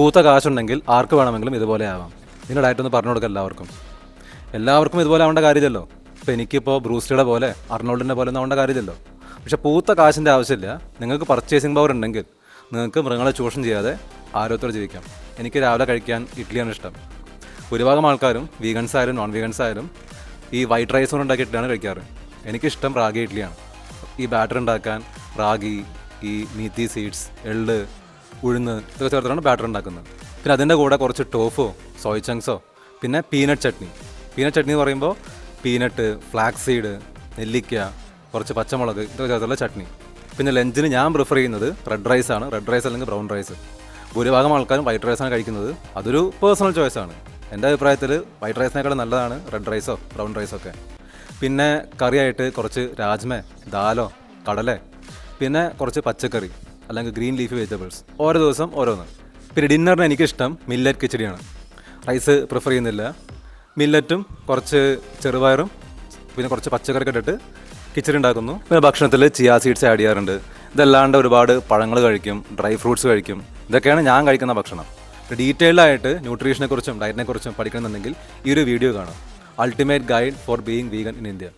പൂത്ത കാശുണ്ടെങ്കിൽ ആർക്ക് വേണമെങ്കിലും ഇതുപോലെ ആവാം. ഇതിൻ്റെ ഡയറ്റ് ഒന്ന് പറഞ്ഞു കൊടുക്കുക എല്ലാവർക്കും ഇതുപോലെ ആവേണ്ട കാര്യമില്ലല്ലോ. ഇപ്പോൾ എനിക്കിപ്പോൾ ബ്രൂസ്ലിയുടെ പോലെ അർണോൾഡിൻ്റെ പോലെ ഒന്നും ആവേണ്ട കാര്യമില്ലല്ലോ. പക്ഷേ പൂത്ത കാശിൻ്റെ ആവശ്യമില്ല. നിങ്ങൾക്ക് പർച്ചേസിംഗ് പവർ ഉണ്ടെങ്കിൽ നിങ്ങൾക്ക് മൃഗങ്ങളെ ചൂഷണം ചെയ്യാതെ ആരോഗ്യത്തോടെ ജീവിക്കാം. എനിക്ക് രാവിലെ കഴിക്കാൻ ഇഡ്ഡലിയാണ് ഇഷ്ടം. ഭൂരിഭാഗം ആൾക്കാരും വീഗൻസ് ആയാലും നോൺ വീഗൻസ് ആയാലും ഈ വൈറ്റ് റൈസ് കൊണ്ട് ഉണ്ടാക്കിയിട്ടാണ് കഴിക്കാറ്. എനിക്കിഷ്ടം റാഗി ഇഡ്ഡലിയാണ്. ഈ ബാറ്റർ ഉണ്ടാക്കാൻ റാഗി, ഈ മീത്തി സീഡ്സ്, എള്ള്, ഉഴുന്ന് ഇതൊക്കെ ചേർത്താണ് ബാറ്റർ ഉണ്ടാക്കുന്നത്. പിന്നെ അതിൻ്റെ കൂടെ കുറച്ച് ടോഫോ, സോയ് ചങ്ക്സോ, പിന്നെ പീനട്ട് ചട്നി. പീനട്ട് ചട്നി എന്ന് പറയുമ്പോൾ പീനട്ട്, ഫ്ലാക്സ് സീഡ്, നെല്ലിക്ക, കുറച്ച് പച്ചമുളക് ഇതൊക്കെ ചേർത്തുള്ള ചട്നി. പിന്നെ ലഞ്ചിന് ഞാൻ പ്രിഫർ ചെയ്യുന്നത് റെഡ് റൈസാണ്. റെഡ് റൈസ് അല്ലെങ്കിൽ ബ്രൗൺ റൈസ്. ഭൂരിഭാഗം ആൾക്കാരും വൈറ്റ് റൈസാണ് കഴിക്കുന്നത്. അതൊരു പേഴ്സണൽ ചോയ്സാണ്. എൻ്റെ അഭിപ്രായത്തിൽ വൈറ്റ് റൈസിനേക്കാളും നല്ലതാണ് റെഡ് റൈസോ ബ്രൗൺ റൈസോ ഒക്കെ. പിന്നെ കറിയായിട്ട് കുറച്ച് രാജ്മ, ദാലോ, കടല, പിന്നെ കുറച്ച് പച്ചക്കറി അല്ലെങ്കിൽ ഗ്രീൻ ലീഫി വെജിറ്റബിൾസ്, ഓരോ ദിവസം ഓരോന്ന്. പിന്നെ ഡിന്നറിന് എനിക്കിഷ്ടം മില്ലറ്റ് കിച്ചടിയാണ്. റൈസ് പ്രിഫർ ചെയ്യുന്നില്ല. മില്ലറ്റും കുറച്ച് ചെറുപയറും പിന്നെ കുറച്ച് പച്ചക്കറിയൊക്കെ ഇട്ടിട്ട് കിച്ചടി ഉണ്ടാക്കുന്നു. പിന്നെ ഭക്ഷണത്തിൽ ചിയാ സീഡ്സ് ആഡ് ചെയ്യാറുണ്ട്. ഇതല്ലാണ്ട് ഒരുപാട് പഴങ്ങൾ കഴിക്കും, ഡ്രൈ ഫ്രൂട്ട്സ് കഴിക്കും. ഇതൊക്കെയാണ് ഞാൻ കഴിക്കുന്ന ഭക്ഷണം. ഡീറ്റെയിൽഡായിട്ട് ന്യൂട്രീഷനെക്കുറിച്ചും ഡയറ്റിനെക്കുറിച്ചും പഠിക്കണമെന്നുണ്ടെങ്കിൽ ഈ ഒരു വീഡിയോ കാണാം. Ultimate guide for being vegan in India.